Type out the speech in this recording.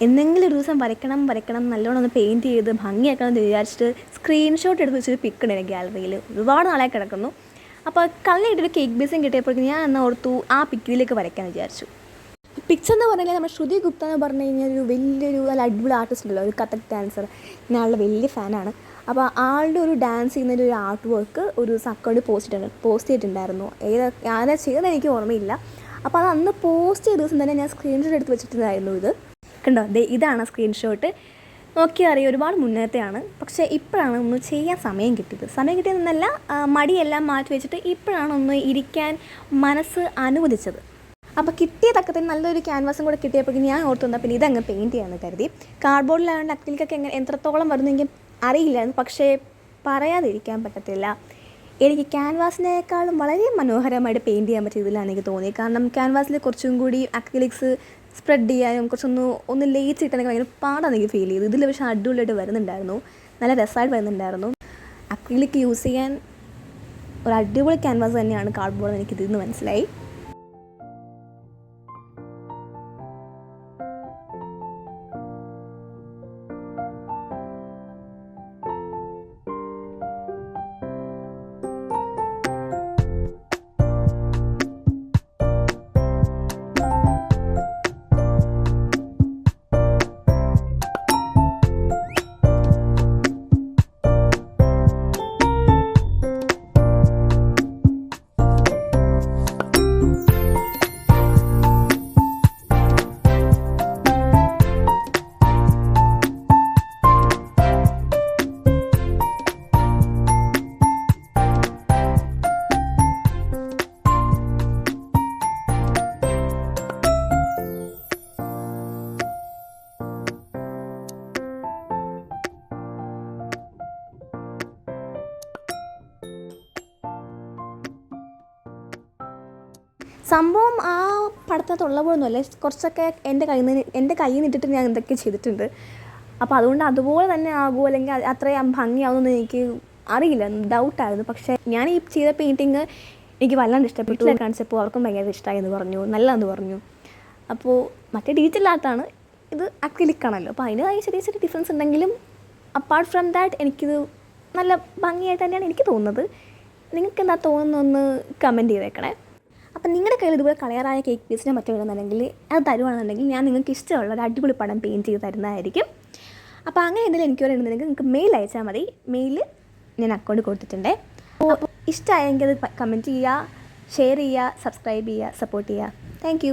എന്തെങ്കിലും ഒരു ദിവസം വരയ്ക്കണം നല്ലോണം ഒന്ന് പെയിൻറ്റ് ചെയ്ത് ഭംഗിയാക്കണം എന്ന് വിചാരിച്ചിട്ട് സ്ക്രീൻഷോട്ട് എടുത്ത് വെച്ചൊരു പിക്ക് ഉണ്ട് എൻ്റെ ഗാലറിയിൽ. ഒരുപാട് നാളായി കിടക്കുന്നു. അപ്പോൾ കളഞ്ഞിട്ടൊരു കേക്ക് ബേസും കിട്ടിയപ്പോഴേക്കും ഞാൻ എന്നാൽ ഓർത്തു ആ പിക്കിലേക്ക് വരയ്ക്കാമെന്ന് വിചാരിച്ചു. പിക്സ് എന്ന് പറഞ്ഞാൽ നമ്മുടെ ശ്രുതി ഗുപ്ത എന്ന് പറഞ്ഞു കഴിഞ്ഞാൽ ഒരു വലിയൊരു നല്ല അടിപൊളി ആർട്ടിസ്റ്റ് ഉണ്ടല്ലോ, ഒരു കഥക് ഡാൻസർ. ഞാൻ ആളുടെ വലിയ ഫാനാണ്. അപ്പോൾ ആളുടെ ഒരു ഡാൻസ് ചെയ്യുന്നതിൻ്റെ ഒരു ആർട്ട് വർക്ക് ഒരു അക്കൗണ്ടിൽ പോസ്റ്റ് ചെയ്തിട്ടുണ്ടായിരുന്നു. ആരാ ചെയ്തത് എനിക്ക് ഓർമ്മയില്ല. അപ്പോൾ അത് അന്ന് പോസ്റ്റ് ചെയ്ത ദിവസം തന്നെ ഞാൻ സ്ക്രീൻഷോട്ട് എടുത്ത് വെച്ചിട്ടുണ്ടായിരുന്നു. ഇത് കണ്ടോ, ഇതാണ് സ്ക്രീൻഷോട്ട്. നോക്കിയാൽ അറിയാം ഒരുപാട് മുന്നേറ്റമാണ്. പക്ഷേ ഇപ്പോഴാണ് ഒന്ന് ചെയ്യാൻ സമയം കിട്ടിയതെന്നല്ല, മടിയെല്ലാം മാറ്റി വെച്ചിട്ട് ഇപ്പോഴാണ് ഒന്ന് ഇരിക്കാൻ മനസ്സ് അനുവദിച്ചത്. അപ്പോൾ കിട്ടിയ തക്കത്തിന് നല്ലൊരു ക്യാൻവാസും കൂടെ കിട്ടിയപ്പോഴേക്കും ഞാൻ ഓർത്തു വന്നാൽ പിന്നെ ഇതങ്ങ് പെയിൻറ്റ് ചെയ്യാമെന്ന് കരുതി. കാർഡ്ബോർഡിലായതുകൊണ്ട് അക്രിലിക്കൊക്കെ എത്രത്തോളം വരുന്നെങ്കിൽ അറിയില്ലായിരുന്നു. പക്ഷേ പറയാതിരിക്കാൻ പറ്റത്തില്ല, എനിക്ക് ക്യാൻവാസിനേക്കാളും വളരെ മനോഹരമായിട്ട് പെയിൻറ്റ് ചെയ്യാൻ പറ്റിയതിലാണ് എനിക്ക് തോന്നി. കാരണം ക്യാൻവാസിൽ കുറച്ചും കൂടി അക്രിലിക്സ് സ്പ്രെഡ് ചെയ്യാനും ഒന്ന് ലേറ്റ് ഇട്ടാനൊക്കെ ഭയങ്കര പാടാണ് എനിക്ക് ഫീൽ ചെയ്തു. ഇതിൽ പക്ഷേ അടിപൊളിയായിട്ട് വരുന്നുണ്ടായിരുന്നു, നല്ല രസമായിട്ട് വരുന്നുണ്ടായിരുന്നു. അക്രിലിക് യൂസ് ചെയ്യാൻ ഒരു അടിപൊളി ക്യാൻവാസ് തന്നെയാണ് കാർഡ്ബോർഡ് എന്ന് എനിക്കിതിൽ നിന്ന് മനസ്സിലായി. സംഭവം ആ പടത്തിനകത്തുള്ളപ്പോഴൊന്നുമല്ല, കുറച്ചൊക്കെ എൻ്റെ കയ്യിൽ നിന്ന് ഇട്ടിട്ട് ഞാൻ എന്തൊക്കെ ചെയ്തിട്ടുണ്ട്. അപ്പോൾ അതുകൊണ്ട് അതുപോലെ തന്നെ ആകുമോ അല്ലെങ്കിൽ അത്രയും ഭംഗിയാവുമെന്ന് എനിക്ക് അറിയില്ല, ഡൗട്ടായിരുന്നു. പക്ഷേ ഞാൻ ഈ ചെയ്ത പെയിൻറ്റിങ് എനിക്ക് വല്ലാണ്ട് ഇഷ്ടപ്പെട്ടു. കാണിച്ചപ്പോൾ അവർക്കും ഭയങ്കര ഇഷ്ടമായി എന്ന് പറഞ്ഞു, നല്ലതെന്ന് പറഞ്ഞു. അപ്പോൾ മറ്റേ ഡിജിറ്റൽ ആർട്ടാണ്, ഇത് അക്രിലിക്കാണല്ലോ. അപ്പോൾ അതിൻ്റെതായ ചെറിയ ചെറിയ ഡിഫറൻസ് ഉണ്ടെങ്കിലും അപ്പാർട്ട് ഫ്രം ദാറ്റ് എനിക്കിത് നല്ല ഭംഗിയായിട്ട് തന്നെയാണ് എനിക്ക് തോന്നുന്നത്. നിങ്ങൾക്ക് എന്താ തോന്നുന്നതെന്ന് കമൻറ്റ് ചെയ്തേക്കണേ. അപ്പം നിങ്ങളുടെ കയ്യിൽ ഇതുപോലെ കളറായ കേക്ക് പീസിനെ മറ്റോ വേണമെന്നുണ്ടെങ്കിൽ അത് തരുവാണെന്നുണ്ടെങ്കിൽ ഞാൻ നിങ്ങൾക്ക് ഇഷ്ടമുള്ള ഒരു അടിപൊളി പടം പെയിൻറ്റ് ചെയ്ത് തരുന്നതായിരിക്കും. അപ്പോൾ അങ്ങനെ എന്തെങ്കിലും എനിക്ക് വരണമെന്നുണ്ടെങ്കിൽ നിങ്ങൾക്ക് മെയിൽ അയച്ചാൽ മതി. മെയിൽ ഞാൻ അക്കൗണ്ട് കൊടുത്തിട്ടുണ്ട്. അപ്പോൾ ഇഷ്ടമായെങ്കിൽ അത് കമൻറ്റ് ചെയ്യുക, ഷെയർ ചെയ്യുക, സബ്സ്ക്രൈബ് ചെയ്യുക, സപ്പോർട്ട് ചെയ്യുക. താങ്ക്